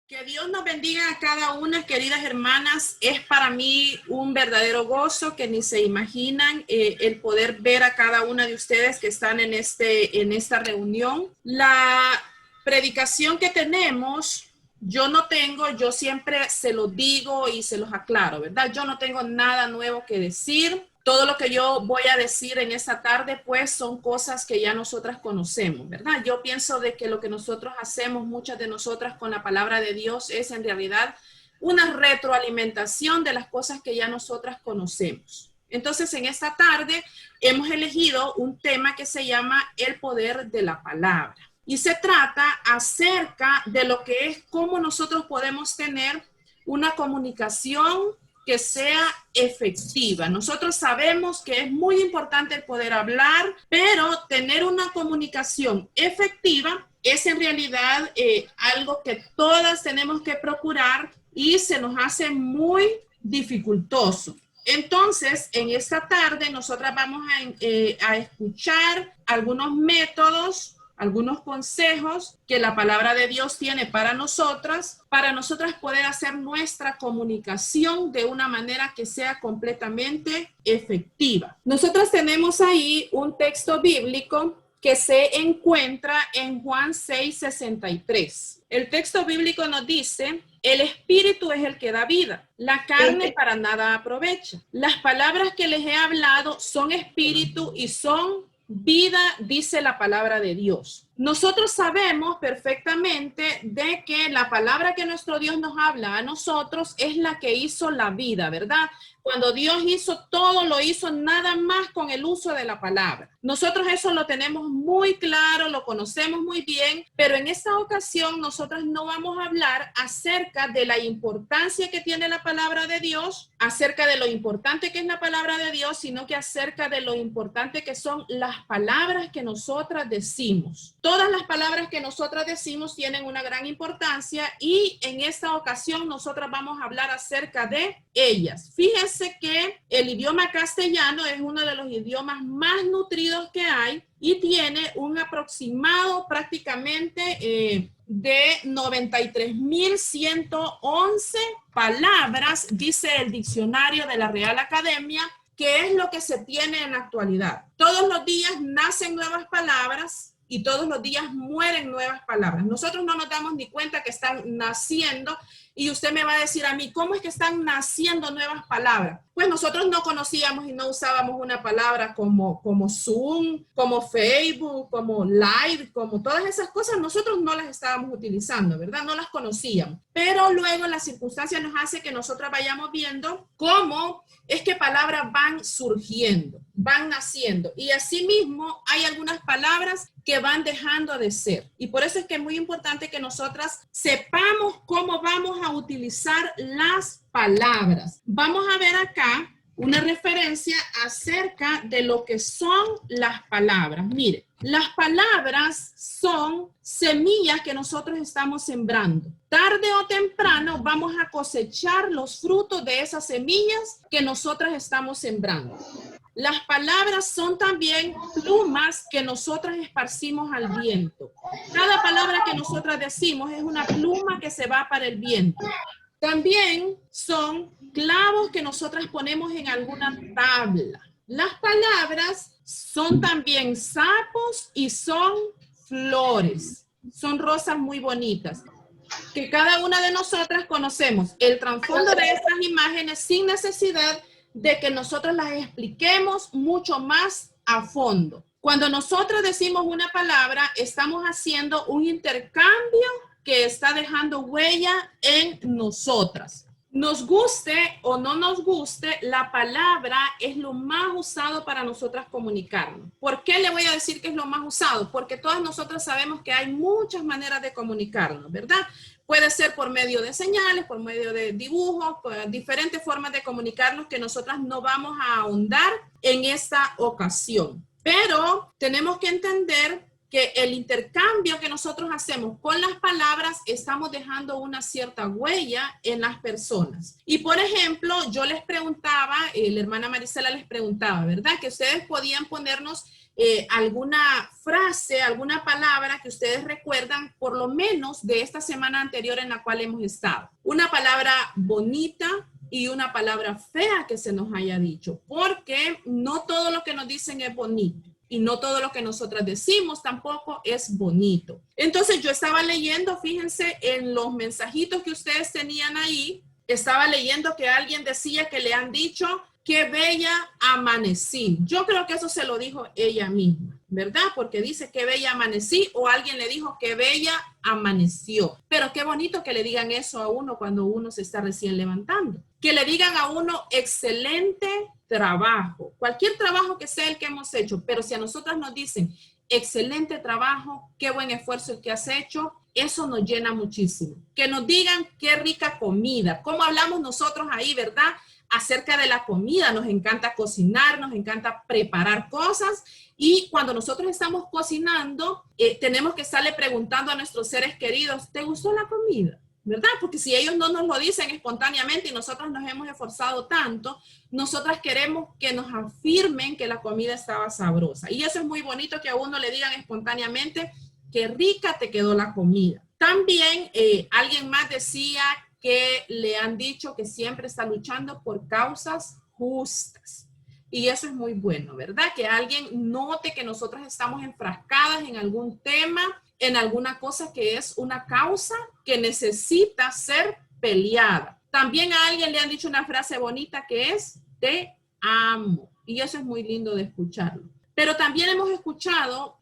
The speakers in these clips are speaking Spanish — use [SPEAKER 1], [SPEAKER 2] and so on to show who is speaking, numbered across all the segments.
[SPEAKER 1] Que Dios nos bendiga a cada una, queridas hermanas. Es para mí un verdadero gozo que ni se imaginan el poder ver a cada una de ustedes que están en esta reunión. La predicación que tenemos, yo siempre se los digo y se los aclaro, ¿verdad? Yo no tengo nada nuevo que decir. Todo lo que yo voy a decir en esta tarde, pues, son cosas que ya nosotras conocemos, ¿verdad? Yo pienso de que lo que nosotros hacemos, muchas de nosotras con la palabra de Dios, es en realidad una retroalimentación de las cosas que ya nosotras conocemos. Entonces, en esta tarde hemos elegido un tema que se llama el poder de la palabra. Y se trata acerca de lo que es cómo nosotros podemos tener una comunicación que sea efectiva. Nosotros sabemos que es muy importante el poder hablar, pero tener una comunicación efectiva es en realidad algo que todas tenemos que procurar y se nos hace muy dificultoso. Entonces, en esta tarde nosotras vamos a escuchar algunos métodos, algunos consejos que la palabra de Dios tiene para nosotras poder hacer nuestra comunicación de una manera que sea completamente efectiva. Nosotros tenemos ahí un texto bíblico que se encuentra en Juan 6:63. El texto bíblico nos dice: el espíritu es el que da vida, la carne para nada aprovecha. Las palabras que les he hablado son espíritu y son vida, dice la palabra de Dios. Nosotros sabemos perfectamente de que la palabra que nuestro Dios nos habla a nosotros es la que hizo la vida, ¿verdad? Cuando Dios hizo todo, lo hizo nada más con el uso de la palabra. Nosotros eso lo tenemos muy claro, lo conocemos muy bien, pero en esta ocasión nosotros no vamos a hablar acerca de la importancia que tiene la palabra de Dios, acerca de lo importante que es la palabra de Dios, sino que acerca de lo importante que son las palabras que nosotras decimos. Todas las palabras que nosotras decimos tienen una gran importancia y en esta ocasión nosotras vamos a hablar acerca de ellas. Fíjense que el idioma castellano es uno de los idiomas más nutridos que hay y tiene un aproximado prácticamente de 93.111 palabras, dice el diccionario de la Real Academia, que es lo que se tiene en la actualidad. Todos los días nacen nuevas palabras y todos los días mueren nuevas palabras. Nosotros no nos damos ni cuenta que están naciendo. Y usted me va a decir a mí, ¿cómo es que están naciendo nuevas palabras? Pues nosotros no conocíamos y no usábamos una palabra como Zoom, como Facebook, como Live, como todas esas cosas. Nosotros no las estábamos utilizando, ¿verdad? No las conocíamos. Pero luego las circunstancias nos hace que nosotros vayamos viendo cómo es que palabras van surgiendo, van naciendo. Y asimismo hay algunas palabras que van dejando de ser. Y por eso es que es muy importante que nosotras sepamos cómo vamos a utilizar las palabras. Vamos a ver acá una referencia acerca de lo que son las palabras. Mire, las palabras son semillas que nosotros estamos sembrando. Tarde o temprano vamos a cosechar los frutos de esas semillas que nosotras estamos sembrando. Las palabras son también plumas que nosotras esparcimos al viento. Cada palabra que nosotras decimos es una pluma que se va para el viento. También son clavos que nosotras ponemos en alguna tabla. Las palabras son también sapos y son flores. Son rosas muy bonitas que cada una de nosotras conocemos. El trasfondo de estas imágenes sin necesidad de que nosotros las expliquemos mucho más a fondo. Cuando nosotros decimos una palabra, estamos haciendo un intercambio que está dejando huella en nosotras. Nos guste o no nos guste, la palabra es lo más usado para nosotras comunicarnos. ¿Por qué le voy a decir que es lo más usado? Porque todas nosotras sabemos que hay muchas maneras de comunicarnos, ¿verdad? Puede ser por medio de señales, por medio de dibujos, por diferentes formas de comunicarnos que nosotras no vamos a ahondar en esta ocasión. Pero tenemos que entender que el intercambio que nosotros hacemos con las palabras estamos dejando una cierta huella en las personas. Y por ejemplo, yo les preguntaba, la hermana Marisela les preguntaba, ¿verdad? Que ustedes podían ponernos alguna frase, alguna palabra que ustedes recuerdan por lo menos de esta semana anterior en la cual hemos estado. Una palabra bonita y una palabra fea que se nos haya dicho, porque no todo lo que nos dicen es bonito. Y no todo lo que nosotras decimos tampoco es bonito. Entonces yo estaba leyendo, fíjense, en los mensajitos que ustedes tenían ahí, estaba leyendo que alguien decía que le han dicho qué bella amanecí. Yo creo que eso se lo dijo ella misma, ¿verdad? Porque dice qué bella amanecí o alguien le dijo qué bella amaneció. Pero qué bonito que le digan eso a uno cuando uno se está recién levantando. Que le digan a uno excelente trabajo, cualquier trabajo que sea el que hemos hecho, pero si a nosotras nos dicen excelente trabajo, qué buen esfuerzo el que has hecho, eso nos llena muchísimo. Que nos digan qué rica comida, cómo hablamos nosotros ahí, ¿verdad? Acerca de la comida, nos encanta cocinar, nos encanta preparar cosas y cuando nosotros estamos cocinando, tenemos que estarle preguntando a nuestros seres queridos, ¿te gustó la comida? ¿Verdad? Porque si ellos no nos lo dicen espontáneamente y nosotros nos hemos esforzado tanto, nosotras queremos que nos afirmen que la comida estaba sabrosa. Y eso es muy bonito que a uno le digan espontáneamente, qué rica te quedó la comida. También alguien más decía que le han dicho que siempre está luchando por causas justas. Y eso es muy bueno, ¿verdad? Que alguien note que nosotros estamos enfrascadas en algún tema, en alguna cosa que es una causa que necesita ser peleada. También a alguien le han dicho una frase bonita que es, te amo. Y eso es muy lindo de escucharlo. Pero también hemos escuchado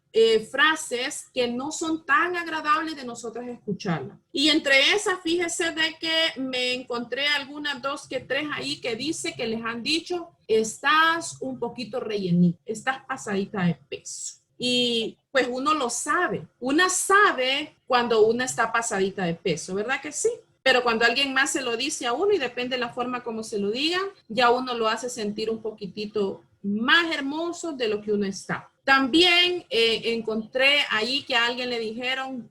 [SPEAKER 1] frases que no son tan agradables de nosotros escucharlas. Y entre esas, fíjese de que me encontré algunas 2 que 3 ahí que dice que les han dicho, estás un poquito rellenita, estás pasadita de peso. Y pues uno lo sabe. Una sabe cuando una está pasadita de peso, ¿verdad que sí? Pero cuando alguien más se lo dice a uno y depende de la forma como se lo digan, ya uno lo hace sentir un poquitito más hermoso de lo que uno está. También encontré ahí que a alguien le dijeron,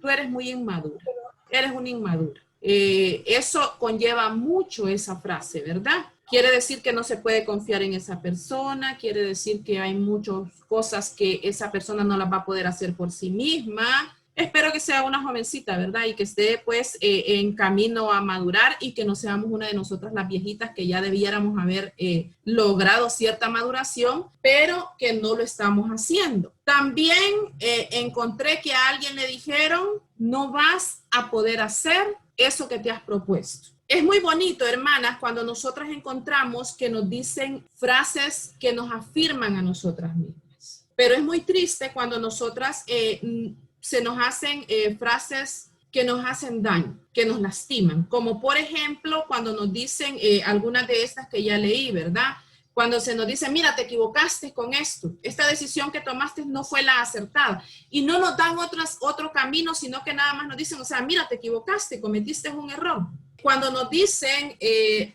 [SPEAKER 1] tú eres muy inmadura, eres una inmadura. Eso conlleva mucho esa frase, ¿verdad? Quiere decir que no se puede confiar en esa persona, quiere decir que hay muchas cosas que esa persona no las va a poder hacer por sí misma. Espero que sea una jovencita, ¿verdad? Y que esté pues en camino a madurar y que no seamos una de nosotras las viejitas que ya debiéramos haber logrado cierta maduración, pero que no lo estamos haciendo. También encontré que a alguien le dijeron, no vas a poder hacer eso que te has propuesto. Es muy bonito, hermanas, cuando nosotras encontramos que nos dicen frases que nos afirman a nosotras mismas. Pero es muy triste cuando nosotras se nos hacen frases que nos hacen daño, que nos lastiman. Como por ejemplo, cuando nos dicen algunas de estas que ya leí, ¿verdad? Cuando se nos dice, mira, te equivocaste con esto. Esta decisión que tomaste no fue la acertada. Y no nos dan otro camino, sino que nada más nos dicen, o sea, mira, te equivocaste, cometiste un error. Cuando nos dicen,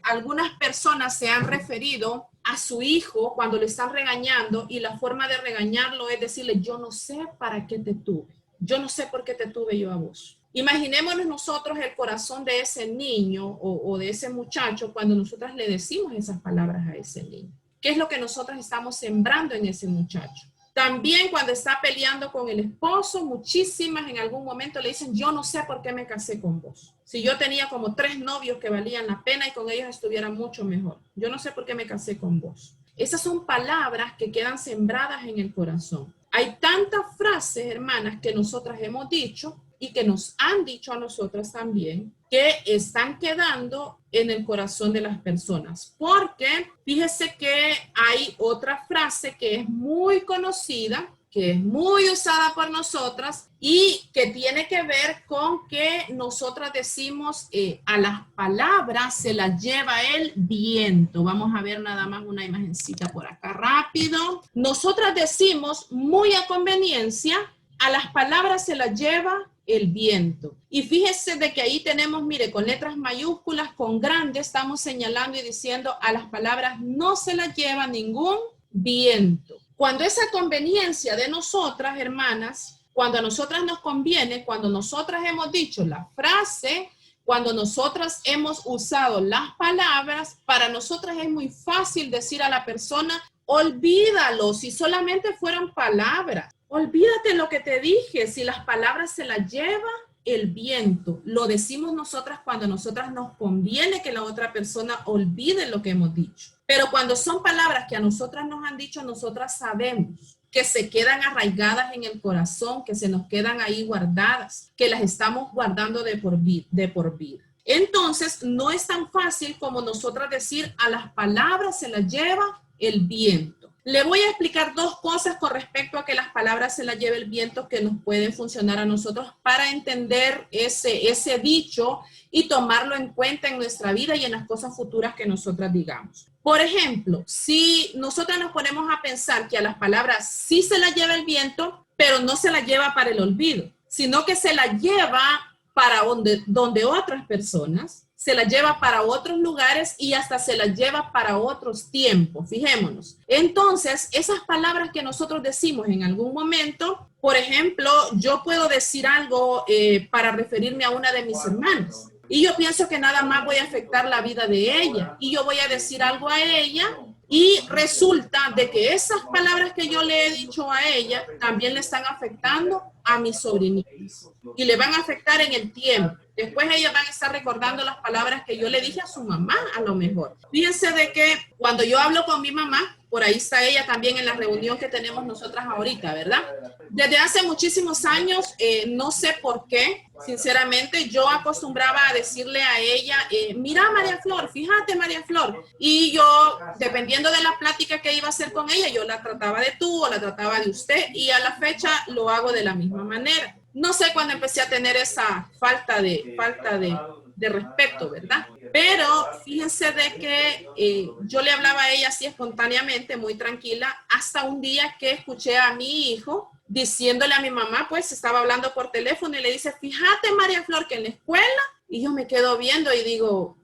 [SPEAKER 1] algunas personas se han referido a su hijo cuando le están regañando y la forma de regañarlo es decirle, yo no sé para qué te tuve. Yo no sé por qué te tuve yo a vos. Imaginémonos nosotros el corazón de ese niño o de ese muchacho cuando nosotras le decimos esas palabras a ese niño. ¿Qué es lo que nosotras estamos sembrando en ese muchacho? También cuando está peleando con el esposo, muchísimas en algún momento le dicen, yo no sé por qué me casé con vos. Si yo tenía como 3 novios que valían la pena y con ellos estuviera mucho mejor. Yo no sé por qué me casé con vos. Esas son palabras que quedan sembradas en el corazón. Hay tantas frases, hermanas, que nosotras hemos dicho y que nos han dicho a nosotras también, que están quedando en el corazón de las personas. Porque fíjese que hay otra frase que es muy conocida, que es muy usada por nosotras y que tiene que ver con que nosotras decimos a las palabras se las lleva el viento. Vamos a ver nada más una imagencita por acá rápido. Nosotras decimos muy a conveniencia, a las palabras se las lleva el viento. Y fíjese de que ahí tenemos, mire, con letras mayúsculas, con grandes, estamos señalando y diciendo a las palabras no se las lleva ningún viento. Cuando esa conveniencia de nosotras, hermanas, cuando a nosotras nos conviene, cuando nosotras hemos dicho la frase, cuando nosotras hemos usado las palabras, para nosotras es muy fácil decir a la persona, olvídalo, si solamente fueron palabras. Olvídate lo que te dije, si las palabras se las lleva el viento. Lo decimos nosotras cuando a nosotras nos conviene que la otra persona olvide lo que hemos dicho. Pero cuando son palabras que a nosotras nos han dicho, nosotras sabemos que se quedan arraigadas en el corazón, que se nos quedan ahí guardadas, que las estamos guardando de por vida. Entonces, no es tan fácil como nosotras decir a las palabras se las lleva el viento. Le voy a explicar dos cosas con respecto a que las palabras se las lleve el viento que nos pueden funcionar a nosotros para entender ese dicho y tomarlo en cuenta en nuestra vida y en las cosas futuras que nosotras digamos. Por ejemplo, si nosotras nos ponemos a pensar que a las palabras sí se las lleva el viento, pero no se las lleva para el olvido, sino que se las lleva para donde otras personas, se las lleva para otros lugares y hasta se las lleva para otros tiempos, fijémonos. Entonces, esas palabras que nosotros decimos en algún momento, por ejemplo, yo puedo decir algo para referirme a una de mis hermanas y yo pienso que nada más voy a afectar la vida de ella y yo voy a decir algo a ella y resulta de que esas palabras que yo le he dicho a ella también le están afectando a mis sobrinitos y le van a afectar en el tiempo. Después ellas van a estar recordando las palabras que yo le dije a su mamá, a lo mejor. Fíjense de que cuando yo hablo con mi mamá, por ahí está ella también en la reunión que tenemos nosotras ahorita, ¿verdad? Desde hace muchísimos años, no sé por qué, sinceramente, yo acostumbraba a decirle a ella, mira María Flor, fíjate María Flor. Y yo, dependiendo de la plática que iba a hacer con ella, yo la trataba de tú o la trataba de usted y a la fecha lo hago de la misma manera. No sé cuándo empecé a tener esa falta de respeto, ¿verdad? Pero fíjense de que yo le hablaba a ella así espontáneamente, muy tranquila, hasta un día que escuché a mi hijo diciéndole a mi mamá, pues estaba hablando por teléfono y le dice, fíjate María Flor que en la escuela, y yo me quedo viendo y digo,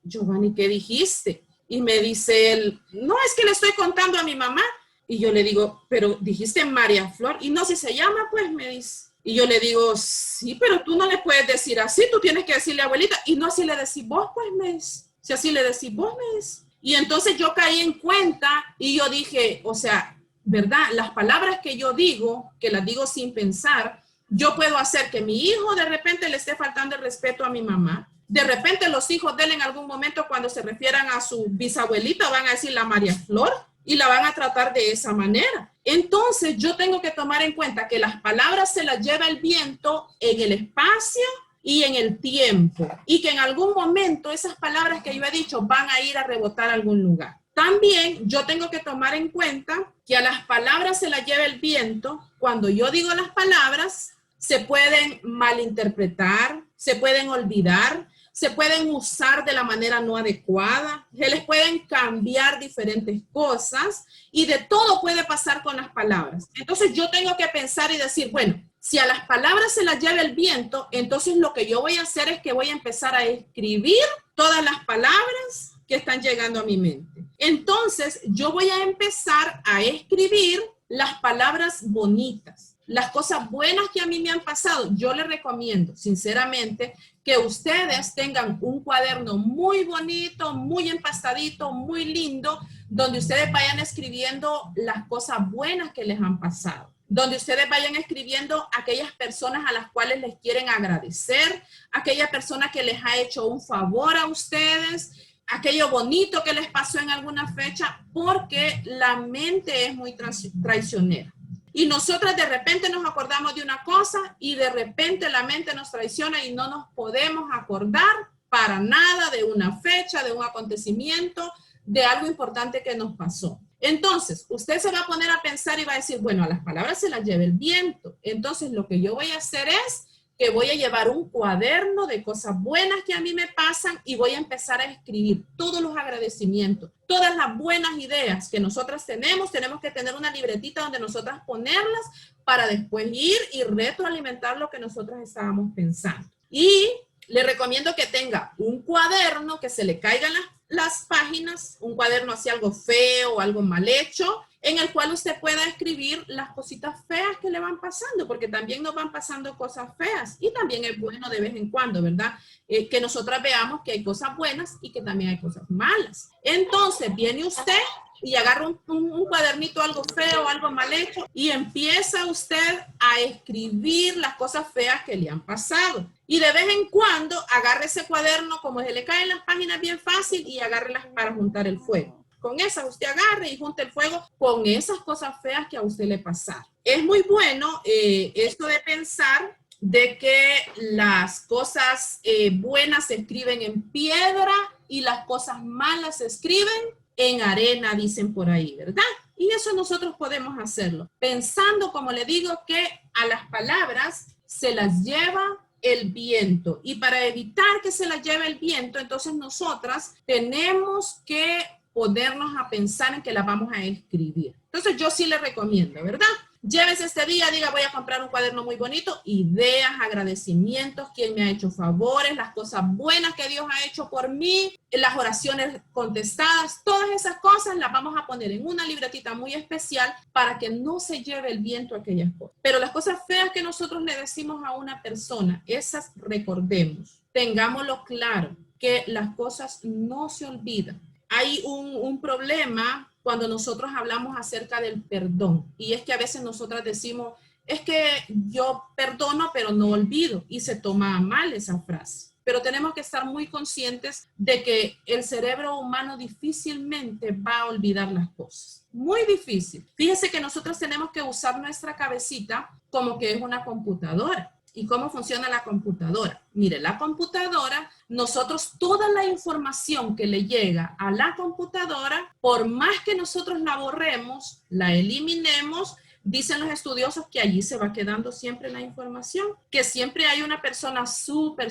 [SPEAKER 1] Giovanni, ¿qué dijiste? Y me dice él, no, es que le estoy contando a mi mamá. Y yo le digo, pero dijiste María Flor, y no, si se llama, pues me dice. Y yo le digo, sí, pero tú no le puedes decir así, tú tienes que decirle abuelita, y no así le decís vos, pues me dice. Si así le decís vos, me dice. Y entonces yo caí en cuenta y yo dije, o sea, ¿verdad? Las palabras que yo digo, que las digo sin pensar, yo puedo hacer que mi hijo de repente le esté faltando el respeto a mi mamá. De repente los hijos de él en algún momento cuando se refieran a su bisabuelita van a decir la María Flor y la van a tratar de esa manera. Entonces yo tengo que tomar en cuenta que las palabras se las lleva el viento en el espacio y en el tiempo y que en algún momento esas palabras que yo he dicho van a ir a rebotar a algún lugar. También yo tengo que tomar en cuenta que a las palabras se las lleva el viento. Cuando yo digo las palabras, se pueden malinterpretar, se pueden olvidar, se pueden usar de la manera no adecuada, se les pueden cambiar diferentes cosas y de todo puede pasar con las palabras. Entonces yo tengo que pensar y decir, bueno, si a las palabras se las lleva el viento, entonces lo que yo voy a hacer es que voy a empezar a escribir todas las palabras que están llegando a mi mente. Entonces yo voy a empezar a escribir las palabras bonitas, las cosas buenas que a mí me han pasado. Yo les recomiendo, sinceramente, que ustedes tengan un cuaderno muy bonito, muy empastadito, muy lindo, donde ustedes vayan escribiendo las cosas buenas que les han pasado, donde ustedes vayan escribiendo aquellas personas a las cuales les quieren agradecer, aquella persona que les ha hecho un favor a ustedes, aquello bonito que les pasó en alguna fecha, porque la mente es muy traicionera. Y nosotras de repente nos acordamos de una cosa y de repente la mente nos traiciona y no nos podemos acordar para nada de una fecha, de un acontecimiento, de algo importante que nos pasó. Entonces, usted se va a poner a pensar y va a decir, bueno, a las palabras se las lleva el viento. Entonces, lo que yo voy a hacer es que voy a llevar un cuaderno de cosas buenas que a mí me pasan y voy a empezar a escribir todos los agradecimientos, todas las buenas ideas que nosotras tenemos que tener una libretita donde nosotras ponerlas para después ir y retroalimentar lo que nosotras estábamos pensando. Y le recomiendo que tenga un cuaderno que se le caigan las páginas, un cuaderno así algo feo, algo mal hecho, en el cual usted pueda escribir las cositas feas que le van pasando, porque también nos van pasando cosas feas y también es bueno de vez en cuando, ¿verdad? Que nosotras veamos que hay cosas buenas y que también hay cosas malas. Entonces viene usted y agarra un cuadernito, algo feo, algo mal hecho, y empieza usted a escribir las cosas feas que le han pasado. Y de vez en cuando agarre ese cuaderno, como se le caen las páginas bien fácil, y agárrelas para juntar el fuego. Con esas usted agarre y junte el fuego con esas cosas feas que a usted le pasaron. Es muy bueno esto de pensar de que las cosas buenas se escriben en piedra y las cosas malas se escriben en arena, dicen por ahí, ¿verdad? Y eso nosotros podemos hacerlo, pensando, como le digo, que a las palabras se las lleva el viento. Y para evitar que se las lleve el viento, entonces nosotras tenemos que ponernos a pensar en que las vamos a escribir. Entonces yo sí le recomiendo, ¿verdad? Llévese este día, diga, voy a comprar un cuaderno muy bonito, ideas, agradecimientos, quién me ha hecho favores, las cosas buenas que Dios ha hecho por mí, las oraciones contestadas, todas esas cosas las vamos a poner en una libretita muy especial para que no se lleve el viento aquellas cosas. Pero las cosas feas que nosotros le decimos a una persona, esas recordemos, tengámoslo claro, que las cosas no se olvidan. Hay un problema cuando nosotros hablamos acerca del perdón. Y es que a veces nosotras decimos, es que yo perdono, pero no olvido. Y se toma mal esa frase. Pero tenemos que estar muy conscientes de que el cerebro humano difícilmente va a olvidar las cosas. Muy difícil. Fíjese que nosotros tenemos que usar nuestra cabecita como que es una computadora. ¿Y cómo funciona la computadora? Mire, la computadora, nosotros toda la información que le llega a la computadora, por más que nosotros la borremos, la eliminemos, dicen los estudiosos que allí se va quedando siempre la información, que siempre hay una persona súper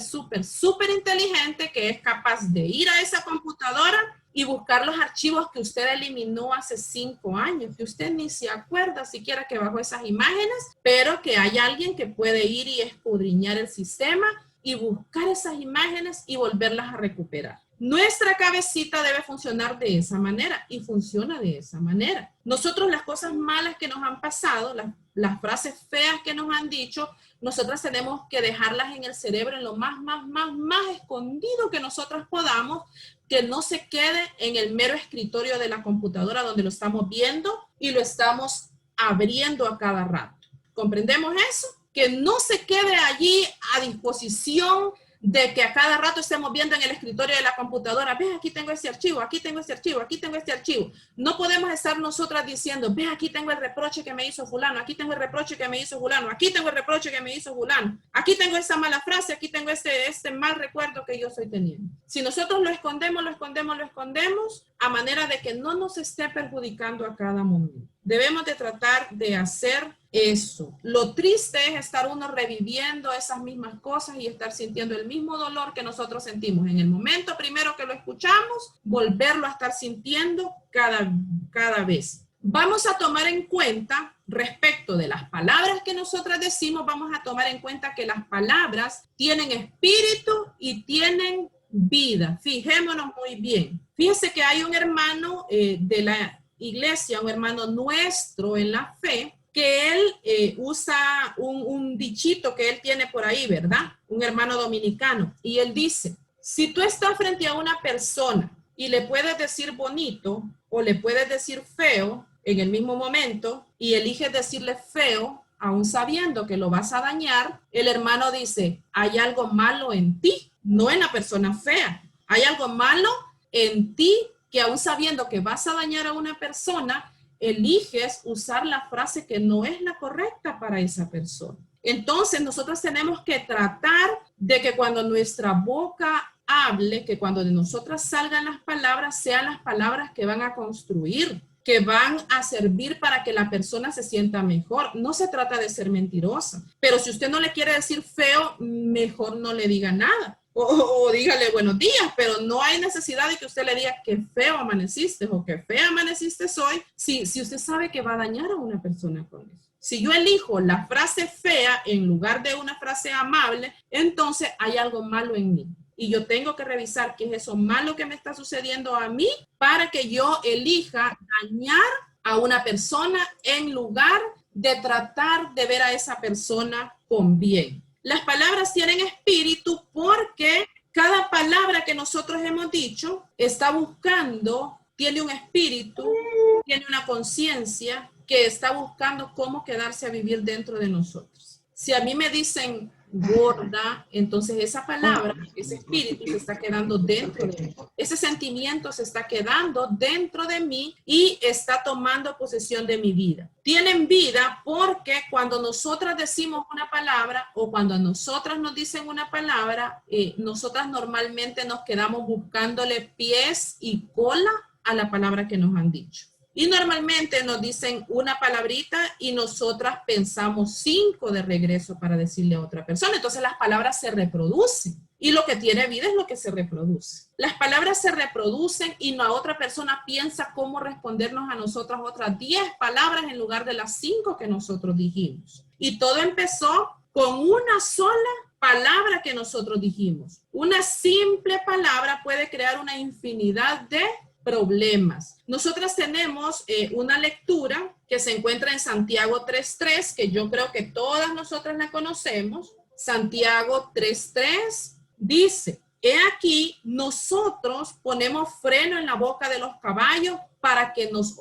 [SPEAKER 1] inteligente que es capaz de ir a esa computadora y buscar los archivos que usted eliminó hace 5 años, que usted ni se acuerda siquiera que bajó esas imágenes, pero que hay alguien que puede ir y escudriñar el sistema y buscar esas imágenes y volverlas a recuperar. Nuestra cabecita debe funcionar de esa manera y funciona de esa manera. Nosotros las cosas malas que nos han pasado, las frases feas que nos han dicho, nosotras tenemos que dejarlas en el cerebro en lo más escondido que nosotras podamos, que no se quede en el mero escritorio de la computadora donde lo estamos viendo y lo estamos abriendo a cada rato. ¿Comprendemos eso? Que no se quede allí a disposición de que a cada rato estemos viendo en el escritorio de la computadora, ves, aquí tengo este archivo, aquí tengo este archivo, aquí tengo este archivo. No podemos estar nosotras diciendo, ves, aquí tengo el reproche que me hizo fulano, aquí tengo el reproche que me hizo fulano, aquí tengo el reproche que me hizo fulano, aquí tengo esa mala frase, aquí tengo este mal recuerdo que yo estoy teniendo. Si nosotros lo escondemos a manera de que no nos esté perjudicando a cada momento. Debemos de tratar de hacer eso. Lo triste es estar uno reviviendo esas mismas cosas y estar sintiendo el mismo dolor que nosotros sentimos en el momento primero que lo escuchamos, volverlo a estar sintiendo cada vez. Vamos a tomar en cuenta, respecto de las palabras que nosotras decimos, vamos a tomar en cuenta que las palabras tienen espíritu y tienen vida. Fijémonos muy bien. Fíjese que hay un hermano de la iglesia, un hermano nuestro en la fe, que él usa un dichito que él tiene por ahí, ¿verdad? Un hermano dominicano. Y él dice, si tú estás frente a una persona y le puedes decir bonito o le puedes decir feo en el mismo momento y eliges decirle feo, aún sabiendo que lo vas a dañar, el hermano dice, hay algo malo en ti, no en la persona fea. Hay algo malo en ti que aún sabiendo que vas a dañar a una persona, eliges usar la frase que no es la correcta para esa persona. Entonces, nosotros tenemos que tratar de que cuando nuestra boca hable, que cuando de nosotras salgan las palabras, sean las palabras que van a construir, que van a servir para que la persona se sienta mejor. No se trata de ser mentirosa, pero si usted no le quiere decir feo, mejor no le diga nada. O dígale buenos días, pero no hay necesidad de que usted le diga que feo amaneciste o que fea amaneciste hoy, si usted sabe que va a dañar a una persona con eso. Si yo elijo la frase fea en lugar de una frase amable, entonces hay algo malo en mí. Y yo tengo que revisar qué es eso malo que me está sucediendo a mí para que yo elija dañar a una persona en lugar de tratar de ver a esa persona con bien. Las palabras tienen espíritu porque cada palabra que nosotros hemos dicho está buscando, tiene un espíritu, tiene una conciencia que está buscando cómo quedarse a vivir dentro de nosotros. Si a mí me dicen gorda, entonces esa palabra, ese espíritu se está quedando dentro de mí. Ese sentimiento se está quedando dentro de mí y está tomando posesión de mi vida. Tienen vida porque cuando nosotras decimos una palabra o cuando a nosotras nos dicen una palabra, nosotras normalmente nos quedamos buscándole pies y cola a la palabra que nos han dicho. Y normalmente nos dicen una palabrita y nosotras pensamos 5 de regreso para decirle a otra persona. Entonces las palabras se reproducen y lo que tiene vida es lo que se reproduce. Las palabras se reproducen y la otra persona piensa cómo respondernos a nosotras otras 10 palabras en lugar de las 5 que nosotros dijimos. Y todo empezó con una sola palabra que nosotros dijimos. Una simple palabra puede crear una infinidad de problemas. Nosotras tenemos una lectura que se encuentra en Santiago 3:3, que yo creo que todas nosotras la conocemos. Santiago 3:3 dice, he aquí, nosotros ponemos freno en la boca de los caballos para que nos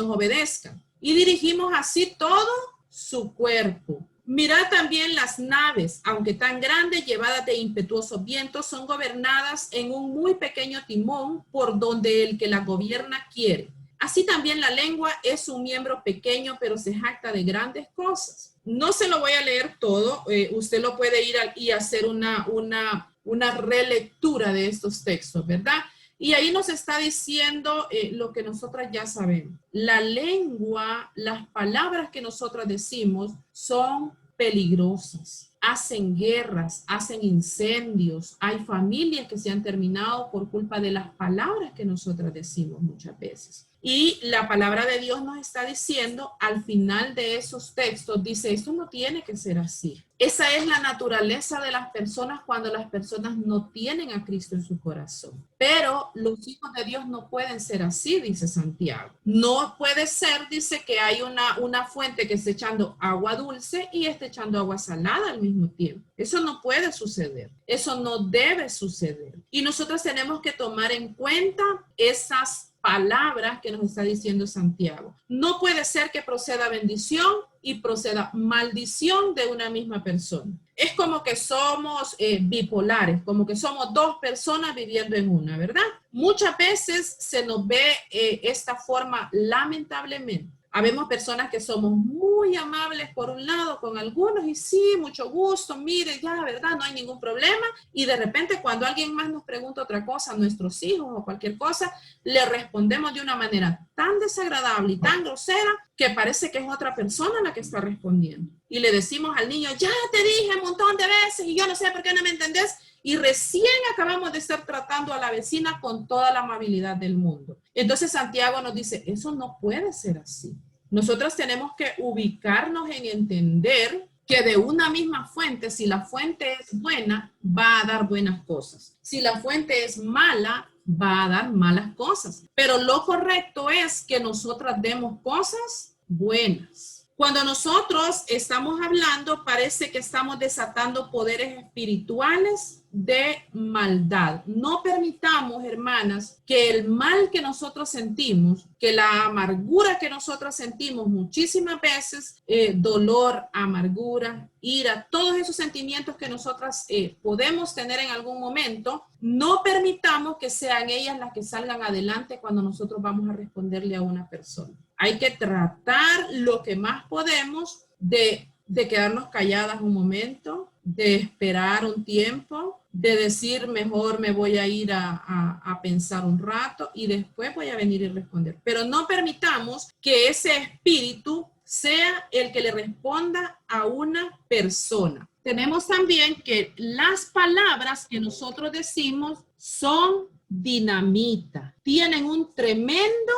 [SPEAKER 1] obedezcan y dirigimos así todo su cuerpo. Mirad también las naves, aunque tan grandes, llevadas de impetuosos vientos, son gobernadas en un muy pequeño timón por donde el que las gobierna quiere. Así también la lengua es un miembro pequeño, pero se jacta de grandes cosas. No se lo voy a leer todo, usted lo puede ir y hacer una relectura de estos textos, ¿verdad? Y ahí nos está diciendo lo que nosotras ya sabemos. La lengua, las palabras que nosotras decimos son peligrosas. Hacen guerras, hacen incendios. Hay familias que se han terminado por culpa de las palabras que nosotras decimos muchas veces. Y la palabra de Dios nos está diciendo al final de esos textos, dice, esto no tiene que ser así. Esa es la naturaleza de las personas cuando las personas no tienen a Cristo en su corazón. Pero los hijos de Dios no pueden ser así, dice Santiago. No puede ser, dice, que hay una fuente que esté echando agua dulce y esté echando agua salada al mismo tiempo. Eso no puede suceder. Eso no debe suceder. Y nosotros tenemos que tomar en cuenta esas palabras que nos está diciendo Santiago. No puede ser que proceda bendición y proceda maldición de una misma persona. Es como que somos bipolares, como que somos 2 personas viviendo en una, ¿verdad? Muchas veces se nos ve esta forma, lamentablemente. Habemos personas que somos muy amables por un lado con algunos y sí, mucho gusto, mire, ya, ¿verdad? No hay ningún problema. Y de repente cuando alguien más nos pregunta otra cosa, nuestros hijos o cualquier cosa, le respondemos de una manera tan desagradable y tan grosera que parece que es otra persona la que está respondiendo. Y le decimos al niño, ya te dije un montón de veces y yo no sé por qué no me entendés. Y recién acabamos de estar tratando a la vecina con toda la amabilidad del mundo. Entonces Santiago nos dice, eso no puede ser así. Nosotros tenemos que ubicarnos en entender que de una misma fuente, si la fuente es buena, va a dar buenas cosas. Si la fuente es mala, va a dar malas cosas. Pero lo correcto es que nosotras demos cosas buenas. Cuando nosotros estamos hablando, parece que estamos desatando poderes espirituales de maldad. No permitamos, hermanas, que el mal que nosotros sentimos, que la amargura que nosotros sentimos muchísimas veces, dolor, amargura, ira, todos esos sentimientos que nosotras podemos tener en algún momento, no permitamos que sean ellas las que salgan adelante cuando nosotros vamos a responderle a una persona. Hay que tratar lo que más podemos de quedarnos calladas un momento, de esperar un tiempo, de decir mejor me voy a ir a pensar un rato y después voy a venir y responder. Pero no permitamos que ese espíritu sea el que le responda a una persona. Tenemos también que las palabras que nosotros decimos son dinamita, tienen un tremendo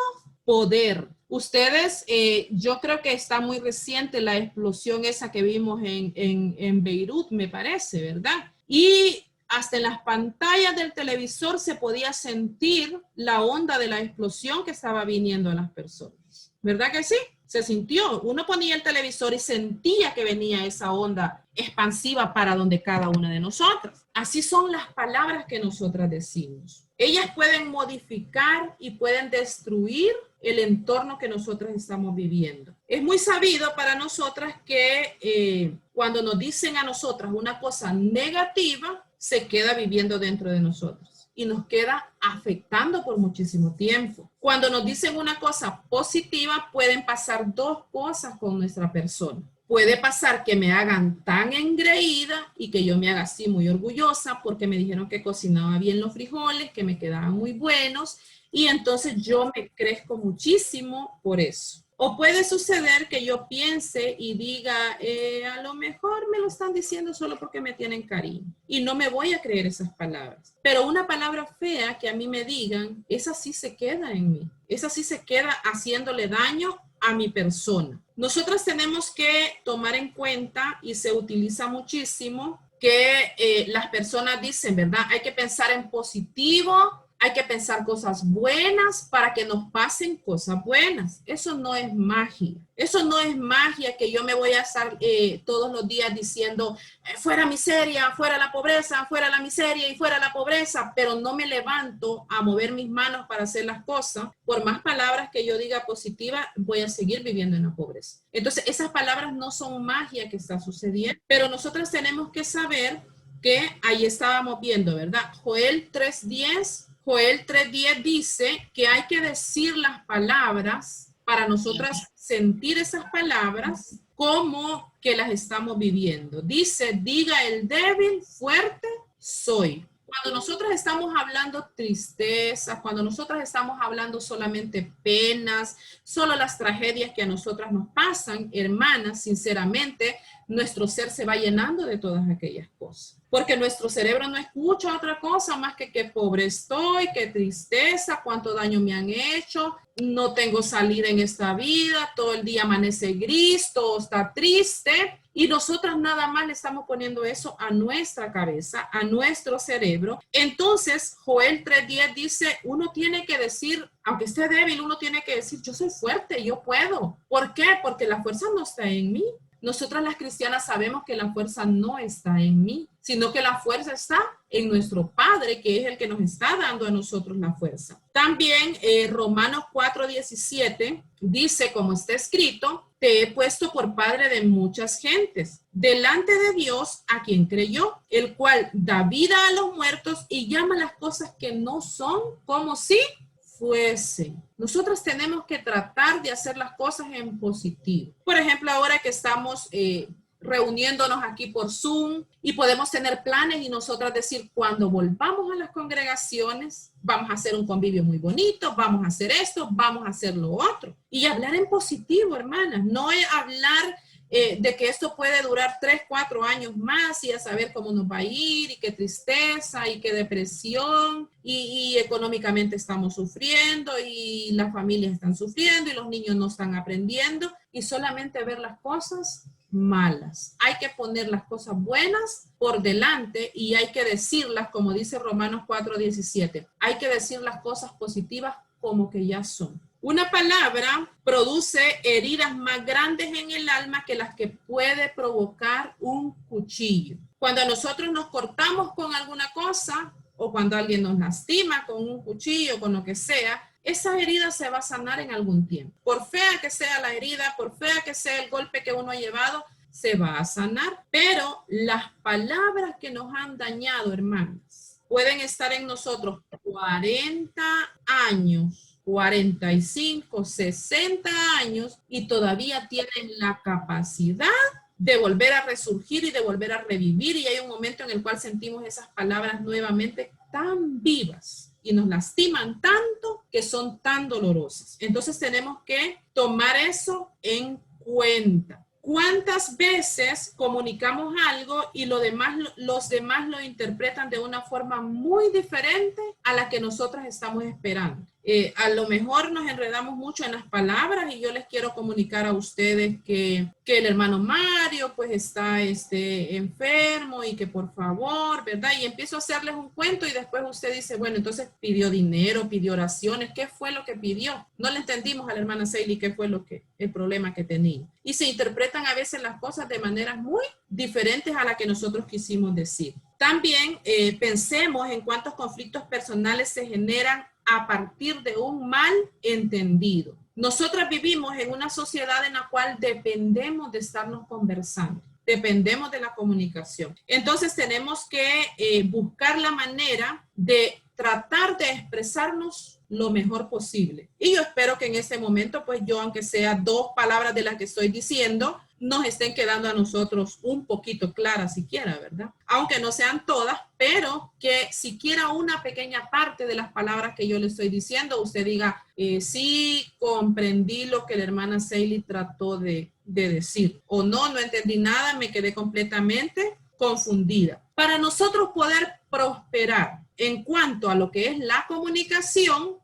[SPEAKER 1] poder. Ustedes, yo creo que está muy reciente la explosión esa que vimos en Beirut, me parece, ¿verdad? Y hasta en las pantallas del televisor se podía sentir la onda de la explosión que estaba viniendo a las personas. ¿verdad que sí? Se sintió. Uno ponía el televisor y sentía que venía esa onda expansiva para donde cada una de nosotras. Así son las palabras que nosotras decimos. Ellas pueden modificar y pueden destruir el entorno que nosotros estamos viviendo. Es muy sabido para nosotras que cuando nos dicen a nosotras una cosa negativa, se queda viviendo dentro de nosotros y nos queda afectando por muchísimo tiempo. Cuando nos dicen una cosa positiva, pueden pasar dos cosas con nuestra persona. Puede pasar que me hagan tan engreída y que yo me haga así muy orgullosa porque me dijeron que cocinaba bien los frijoles, que me quedaban muy buenos, y entonces yo me crezco muchísimo por eso. O puede suceder que yo piense y diga, a lo mejor me lo están diciendo solo porque me tienen cariño. Y no me voy a creer esas palabras. Pero una palabra fea que a mí me digan, esa sí se queda en mí. Esa sí se queda haciéndole daño a mi persona. Nosotros tenemos que tomar en cuenta, y se utiliza muchísimo, que las personas dicen, ¿verdad? Hay que pensar en positivo, hay que pensar cosas buenas para que nos pasen cosas buenas. Eso no es magia. Eso no es magia que yo me voy a estar todos los días diciendo fuera miseria, fuera la pobreza, fuera la miseria y fuera la pobreza, pero no me levanto a mover mis manos para hacer las cosas. Por más palabras que yo diga positivas, voy a seguir viviendo en la pobreza. Entonces, esas palabras no son magia que está sucediendo, pero nosotros tenemos que saber que ahí estábamos viendo, ¿verdad? Joel 3:10 dice que hay que decir las palabras para nosotras sentir esas palabras como que las estamos viviendo. Dice, diga el débil, fuerte soy. Cuando nosotros estamos hablando tristeza, cuando nosotros estamos hablando solamente penas, solo las tragedias que a nosotras nos pasan, hermanas, sinceramente, nuestro ser se va llenando de todas aquellas cosas. Porque nuestro cerebro no escucha otra cosa más que qué pobre estoy, qué tristeza, cuánto daño me han hecho, no tengo salida en esta vida, todo el día amanece gris, todo está triste. Y nosotras nada más le estamos poniendo eso a nuestra cabeza, a nuestro cerebro. Entonces, Joel 3:10 dice, uno tiene que decir, aunque esté débil, uno tiene que decir, yo soy fuerte, yo puedo. ¿Por qué? Porque la fuerza no está en mí. Nosotras las cristianas sabemos que la fuerza no está en mí, sino que la fuerza está en nuestro Padre, que es el que nos está dando a nosotros la fuerza. También Romanos 4:17 dice, como está escrito, te he puesto por padre de muchas gentes, delante de Dios a quien creyó, el cual da vida a los muertos y llama las cosas que no son como si fuesen. Nosotros tenemos que tratar de hacer las cosas en positivo. Por ejemplo, ahora que estamos reuniéndonos aquí por Zoom y podemos tener planes y nosotras decir, cuando volvamos a las congregaciones, vamos a hacer un convivio muy bonito, vamos a hacer esto, vamos a hacer lo otro. Y hablar en positivo, hermanas, no es hablar de que esto puede durar 3, 4 años más y a saber cómo nos va a ir y qué tristeza y qué depresión y económicamente estamos sufriendo y las familias están sufriendo y los niños no están aprendiendo y solamente ver las cosas malas. Hay que poner las cosas buenas por delante y hay que decirlas, como dice Romanos 4:17, hay que decir las cosas positivas como que ya son. Una palabra produce heridas más grandes en el alma que las que puede provocar un cuchillo. Cuando nosotros nos cortamos con alguna cosa o cuando alguien nos lastima con un cuchillo, con lo que sea, esa herida se va a sanar en algún tiempo. Por fea que sea la herida, por fea que sea el golpe que uno ha llevado, se va a sanar. Pero las palabras que nos han dañado, hermanas, pueden estar en nosotros 40 años. 45, 60 años y todavía tienen la capacidad de volver a resurgir y de volver a revivir y hay un momento en el cual sentimos esas palabras nuevamente tan vivas y nos lastiman tanto que son tan dolorosas. Entonces tenemos que tomar eso en cuenta. ¿Cuántas veces comunicamos algo y los demás lo interpretan de una forma muy diferente a la que nosotras estamos esperando? A lo mejor nos enredamos mucho en las palabras y yo les quiero comunicar a ustedes que el hermano Mario pues está enfermo y que por favor, ¿verdad? Y empiezo a hacerles un cuento y después usted dice, bueno, entonces pidió dinero, pidió oraciones, ¿qué fue lo que pidió? No le entendimos a la hermana Seili qué fue el problema que tenía. Y se interpretan a veces las cosas de maneras muy diferentes a la que nosotros quisimos decir. También pensemos en cuántos conflictos personales se generan a partir de un mal entendido. Nosotras vivimos en una sociedad en la cual dependemos de estarnos conversando, dependemos de la comunicación. Entonces tenemos que buscar la manera de tratar de expresarnos lo mejor posible. Y yo espero que en este momento, pues yo, aunque sea 2 palabras de las que estoy diciendo, nos estén quedando a nosotros un poquito claras siquiera, ¿verdad? Aunque no sean todas, pero que siquiera una pequeña parte de las palabras que yo le estoy diciendo, usted diga, sí, comprendí lo que la hermana Seili trató de decir. O no entendí nada, me quedé completamente confundida. Para nosotros poder prosperar en cuanto a lo que es la comunicación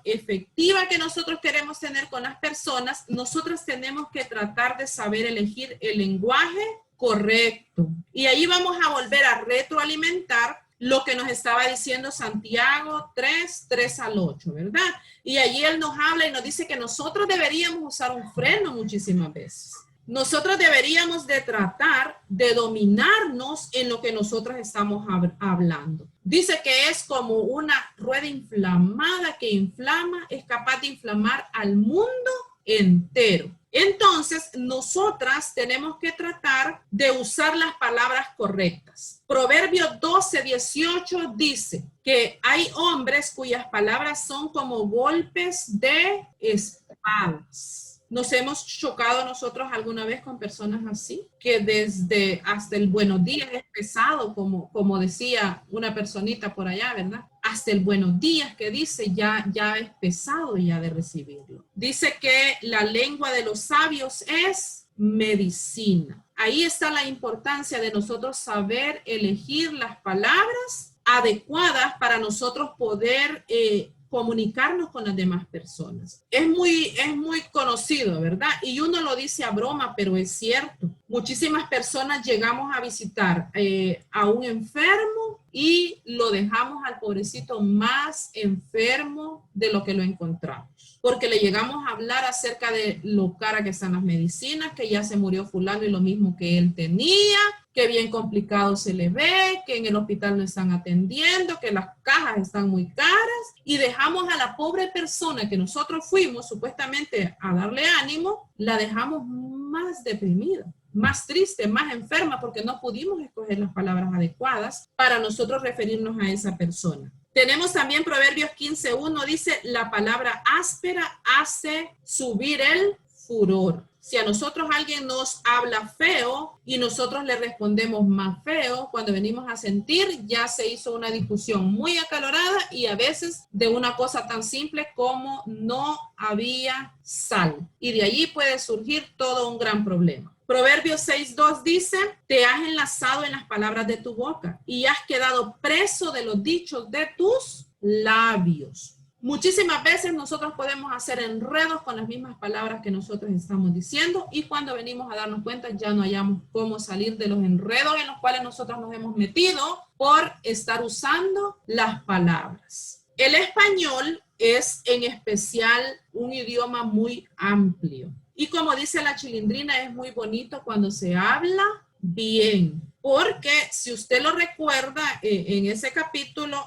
[SPEAKER 1] efectiva que nosotros queremos tener con las personas, nosotros tenemos que tratar de saber elegir el lenguaje correcto. Y ahí vamos a volver a retroalimentar lo que nos estaba diciendo Santiago 3 al 8, ¿verdad? Y allí él nos habla y nos dice que nosotros deberíamos usar un freno muchísimas veces. Nosotros deberíamos de tratar de dominarnos en lo que nosotros estamos hablando. Dice que es como una rueda inflamada que inflama, es capaz de inflamar al mundo entero. Entonces, nosotras tenemos que tratar de usar las palabras correctas. Proverbios 12:18 dice que hay hombres cuyas palabras son como golpes de espadas. ¿Nos hemos chocado nosotros alguna vez con personas así? Que desde hasta el buenos días es pesado, como decía una personita por allá, ¿verdad? Hasta el buenos días que dice ya es pesado ya de recibirlo. Dice que la lengua de los sabios es medicina. Ahí está la importancia de nosotros saber elegir las palabras adecuadas para nosotros poder comunicarnos con las demás personas. Es muy conocido, ¿verdad? Y uno lo dice a broma, pero es cierto. Muchísimas personas llegamos a visitar a un enfermo y lo dejamos al pobrecito más enfermo de lo que lo encontramos. Porque le llegamos a hablar acerca de lo cara que están las medicinas, que ya se murió fulano y lo mismo que él tenía, que bien complicado se le ve, que en el hospital no están atendiendo, que las cajas están muy caras, y dejamos a la pobre persona que nosotros fuimos supuestamente a darle ánimo, la dejamos más deprimida, más triste, más enferma, porque no pudimos escoger las palabras adecuadas para nosotros referirnos a esa persona. Tenemos también Proverbios 15:1, dice, la palabra áspera hace subir el furor. Si a nosotros alguien nos habla feo y nosotros le respondemos más feo, cuando venimos a sentir ya se hizo una discusión muy acalorada y a veces de una cosa tan simple como no había sal. Y de allí puede surgir todo un gran problema. Proverbios 6:2 dice, te has enlazado en las palabras de tu boca y has quedado preso de los dichos de tus labios. Muchísimas veces nosotros podemos hacer enredos con las mismas palabras que nosotros estamos diciendo y cuando venimos a darnos cuenta ya no hallamos cómo salir de los enredos en los cuales nosotros nos hemos metido por estar usando las palabras. El español es en especial un idioma muy amplio y como dice la Chilindrina, es muy bonito cuando se habla bien, porque si usted lo recuerda en ese capítulo,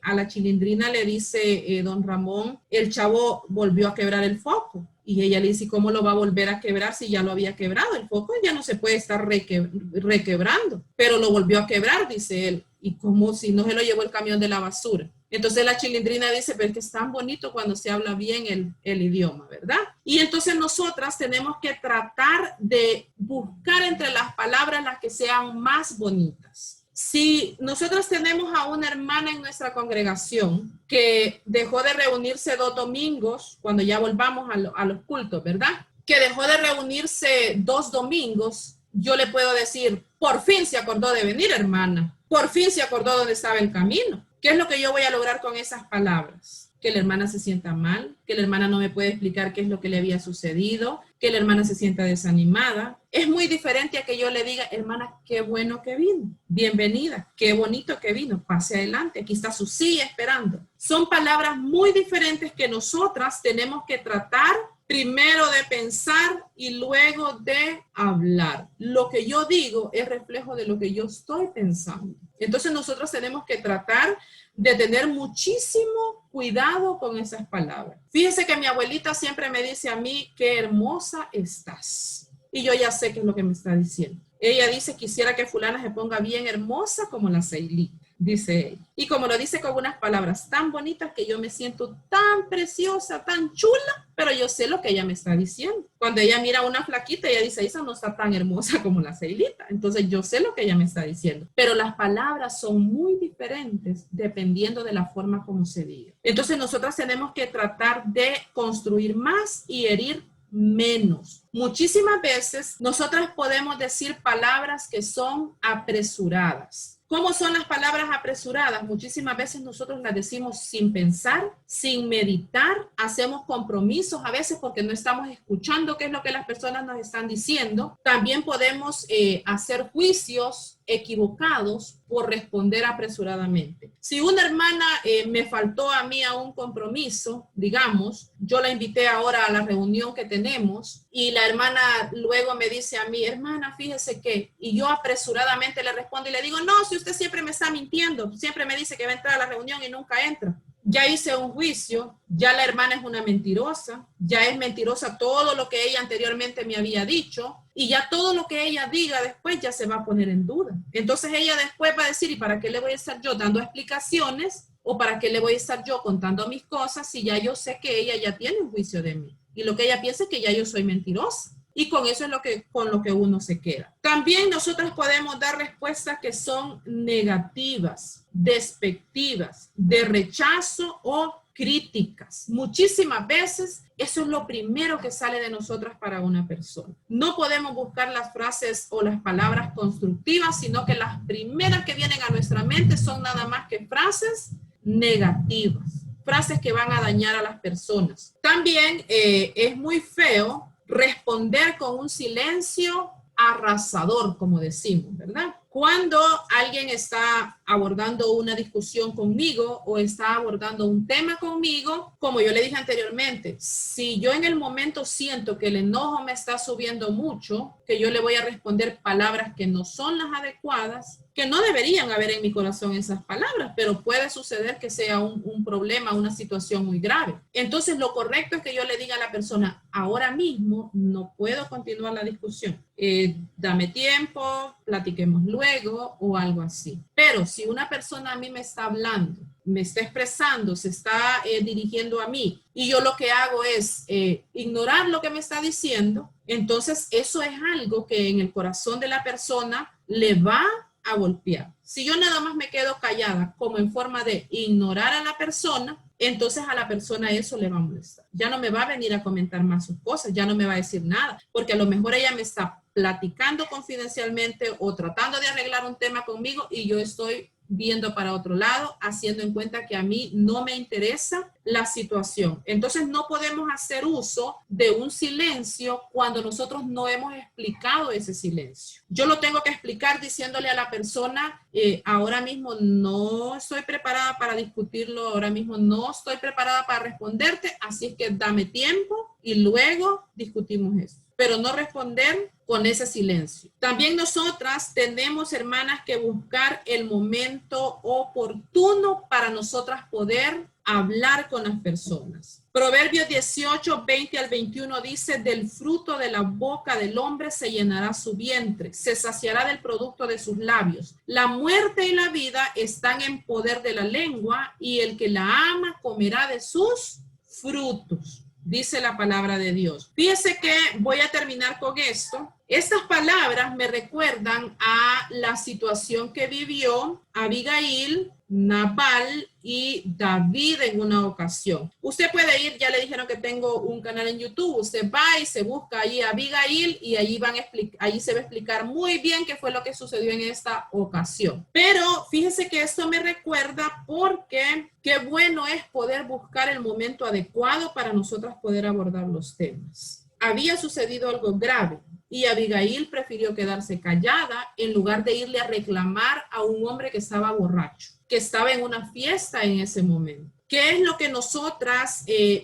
[SPEAKER 1] a la Chilindrina le dice don Ramón, el chavo volvió a quebrar el foco. Y ella le dice, ¿cómo lo va a volver a quebrar si ya lo había quebrado? El foco ya no se puede estar requebrando, pero lo volvió a quebrar, dice él. Y como si no se lo llevó el camión de la basura. Entonces la Chilindrina dice, pero es que es tan bonito cuando se habla bien el idioma, ¿verdad? Y entonces nosotras tenemos que tratar de buscar entre las palabras las que sean más bonitas. Si nosotros tenemos a una hermana en nuestra congregación que dejó de reunirse 2 domingos, cuando ya volvamos a los cultos, ¿verdad? Que dejó de reunirse 2 domingos, yo le puedo decir, por fin se acordó de venir, hermana. Por fin se acordó dónde estaba el camino. ¿Qué es lo que yo voy a lograr con esas palabras? que la hermana se sienta mal, que la hermana no me puede explicar qué es lo que le había sucedido, que la hermana se sienta desanimada. Es muy diferente a que yo le diga, hermana, qué bueno que vino, bienvenida, qué bonito que vino, pase adelante, aquí está su silla esperando. Son palabras muy diferentes que nosotras tenemos que tratar primero de pensar y luego de hablar. Lo que yo digo es reflejo de lo que yo estoy pensando. Entonces nosotros tenemos que tratar de tener muchísimo cuidado con esas palabras. Fíjese que mi abuelita siempre me dice a mí, qué hermosa estás. Y yo ya sé qué es lo que me está diciendo. Ella dice, quisiera que fulana se ponga bien hermosa como la Seilita, dice ella. Y como lo dice con unas palabras tan bonitas que yo me siento tan preciosa, tan chula, pero yo sé lo que ella me está diciendo. Cuando ella mira a una flaquita, ella dice, esa no está tan hermosa como la Seilita. Entonces yo sé lo que ella me está diciendo. Pero las palabras son muy diferentes dependiendo de la forma como se diga. Entonces nosotras tenemos que tratar de construir más y herir menos. Muchísimas veces nosotras podemos decir palabras que son apresuradas. ¿Cómo son las palabras apresuradas? Muchísimas veces nosotros las decimos sin pensar, sin meditar, hacemos compromisos a veces porque no estamos escuchando qué es lo que las personas nos están diciendo. También podemos hacer juicios equivocados por responder apresuradamente. Si una hermana me faltó a mí a un compromiso, digamos, yo la invité ahora a la reunión que tenemos y la hermana luego me dice a mí, hermana, fíjese que, y yo apresuradamente le respondo y le digo, no, si usted siempre me está mintiendo, siempre me dice que va a entrar a la reunión y nunca entra. Ya hice un juicio, ya la hermana es una mentirosa, ya es mentirosa todo lo que ella anteriormente me había dicho y ya todo lo que ella diga después ya se va a poner en duda. Entonces ella después va a decir, ¿y para qué le voy a estar yo dando explicaciones o para qué le voy a estar yo contando mis cosas si ya yo sé que ella ya tiene un juicio de mí? Y lo que ella piensa es que ya yo soy mentirosa. Y con eso es con lo que uno se queda. También nosotros podemos dar respuestas que son negativas, despectivas, de rechazo o críticas. Muchísimas veces eso es lo primero que sale de nosotras para una persona. No podemos buscar las frases o las palabras constructivas, sino que las primeras que vienen a nuestra mente son nada más que frases negativas, frases que van a dañar a las personas. También es muy feo responder con un silencio arrasador, como decimos, ¿verdad? Cuando alguien está abordando una discusión conmigo o está abordando un tema conmigo, como yo le dije anteriormente, si yo en el momento siento que el enojo me está subiendo mucho, que yo le voy a responder palabras que no son las adecuadas, que no deberían haber en mi corazón esas palabras, pero puede suceder que sea un problema, una situación muy grave. Entonces lo correcto es que yo le diga a la persona, ahora mismo no puedo continuar la discusión. Dame tiempo, platiquemos luego o algo así. Pero si una persona a mí me está hablando, me está expresando, se está dirigiendo a mí y yo lo que hago es ignorar lo que me está diciendo, entonces eso es algo que en el corazón de la persona le va a golpear. Si yo nada más me quedo callada como en forma de ignorar a la persona, entonces a la persona eso le va a molestar. Ya no me va a venir a comentar más sus cosas, ya no me va a decir nada, porque a lo mejor ella me está platicando confidencialmente o tratando de arreglar un tema conmigo y yo estoy viendo para otro lado, haciendo en cuenta que a mí no me interesa la situación. Entonces no podemos hacer uso de un silencio cuando nosotros no hemos explicado ese silencio. Yo lo tengo que explicar diciéndole a la persona, ahora mismo no estoy preparada para discutirlo, ahora mismo no estoy preparada para responderte, así es que dame tiempo y luego discutimos eso. Pero no responder con ese silencio. También nosotras tenemos, hermanas, que buscar el momento oportuno para nosotras poder hablar con las personas. Proverbios 18, 20 al 21 dice, del fruto de la boca del hombre se llenará su vientre, se saciará del producto de sus labios. La muerte y la vida están en poder de la lengua y el que la ama comerá de sus frutos. Dice la palabra de Dios. Fíjese que voy a terminar con esto. Estas palabras me recuerdan a la situación que vivió Abigail, Nabal y David en una ocasión. Usted puede ir, ya le dijeron que tengo un canal en YouTube, usted va y se busca ahí a Abigail y allí ahí se va a explicar muy bien qué fue lo que sucedió en esta ocasión. Pero fíjese que esto me recuerda porque qué bueno es poder buscar el momento adecuado para nosotras poder abordar los temas. Había sucedido algo grave y Abigail prefirió quedarse callada en lugar de irle a reclamar a un hombre que estaba borracho, que estaba en una fiesta en ese momento. ¿Qué es lo que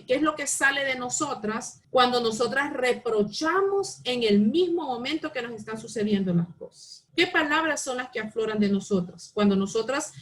[SPEAKER 1] qué es lo que sale de nosotras cuando nosotras reprochamos en el mismo momento que nos están sucediendo las cosas? ¿Qué palabras son las que afloran de nosotras? Cuando nosotras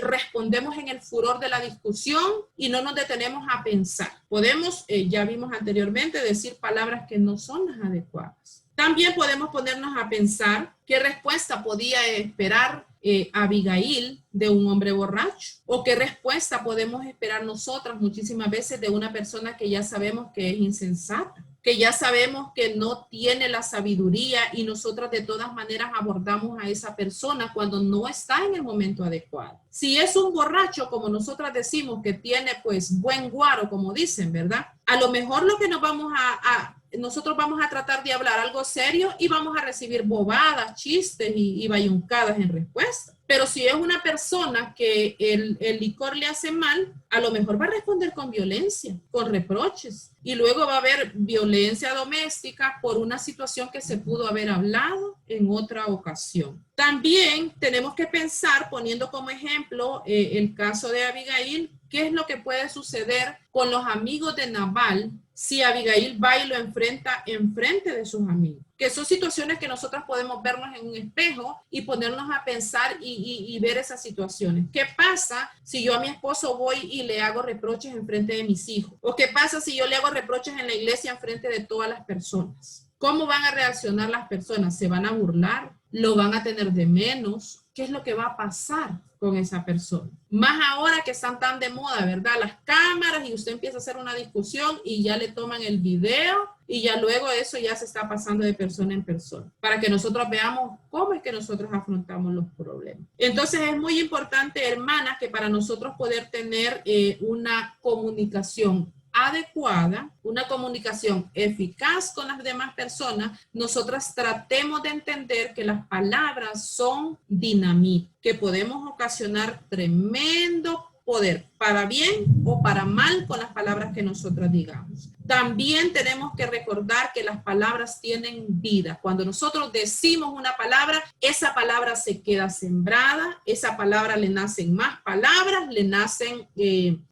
[SPEAKER 1] respondemos en el furor de la discusión y no nos detenemos a pensar. Podemos, ya vimos anteriormente, decir palabras que no son las adecuadas. También podemos ponernos a pensar qué respuesta podía esperar Abigail de un hombre borracho, o qué respuesta podemos esperar nosotras muchísimas veces de una persona que ya sabemos que es insensata, que ya sabemos que no tiene la sabiduría y nosotras de todas maneras abordamos a esa persona cuando no está en el momento adecuado. Si es un borracho, como nosotras decimos, que tiene pues buen guaro, como dicen, ¿verdad? A lo mejor lo que nosotros vamos a tratar de hablar algo serio y vamos a recibir bobadas, chistes y bayuncadas en respuesta. Pero si es una persona que el licor le hace mal, a lo mejor va a responder con violencia, con reproches. Y luego va a haber violencia doméstica por una situación que se pudo haber hablado en otra ocasión. También tenemos que pensar, poniendo como ejemplo el caso de Abigail, qué es lo que puede suceder con los amigos de Nabal si Abigail va y lo enfrenta enfrente de sus amigos. Que son situaciones que nosotros podemos vernos en un espejo y ponernos a pensar y ver esas situaciones. ¿Qué pasa si yo a mi esposo voy y le hago reproches enfrente de mis hijos? ¿O qué pasa si yo le hago reproches en la iglesia enfrente de todas las personas? ¿Cómo van a reaccionar las personas? ¿Se van a burlar? ¿Lo van a tener de menos? ¿Qué es lo que va a pasar con esa persona? Más ahora que están tan de moda, ¿verdad? Las cámaras y usted empieza a hacer una discusión y ya le toman el video y ya luego eso ya se está pasando de persona en persona para que nosotros veamos cómo es que nosotros afrontamos los problemas. Entonces es muy importante, hermanas, que para nosotros poder tener una comunicación adecuada, una comunicación eficaz con las demás personas, nosotras tratemos de entender que las palabras son dinamita, que podemos ocasionar tremendo poder, para bien o para mal, con las palabras que nosotras digamos. También tenemos que recordar que las palabras tienen vida. Cuando nosotros decimos una palabra, esa palabra se queda sembrada, esa palabra le nacen más palabras, le nacen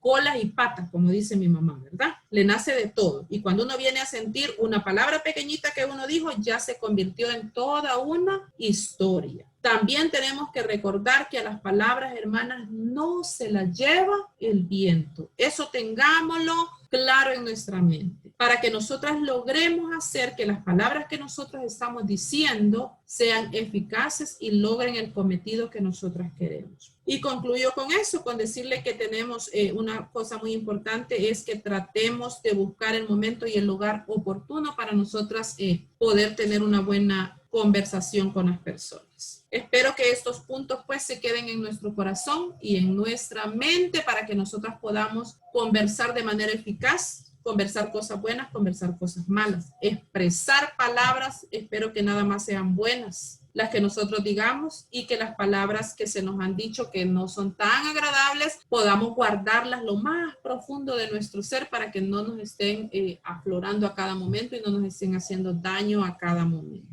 [SPEAKER 1] colas y patas, como dice mi mamá, ¿verdad? Le nace de todo. Y cuando uno viene a sentir una palabra pequeñita que uno dijo, ya se convirtió en toda una historia. También tenemos que recordar que a las palabras, hermanas, no se las lleva el viento. Eso tengámoslo claro en nuestra mente, para que nosotras logremos hacer que las palabras que nosotros estamos diciendo sean eficaces y logren el cometido que nosotras queremos. Y concluyo con eso, con decirle que tenemos una cosa muy importante, es que tratemos de buscar el momento y el lugar oportuno para nosotras poder tener una buena conversación con las personas. Espero que estos puntos pues se queden en nuestro corazón y en nuestra mente para que nosotras podamos conversar de manera eficaz, conversar cosas buenas, conversar cosas malas, expresar palabras, espero que nada más sean buenas las que nosotros digamos y que las palabras que se nos han dicho que no son tan agradables, podamos guardarlas lo más profundo de nuestro ser para que no nos estén aflorando a cada momento y no nos estén haciendo daño a cada momento.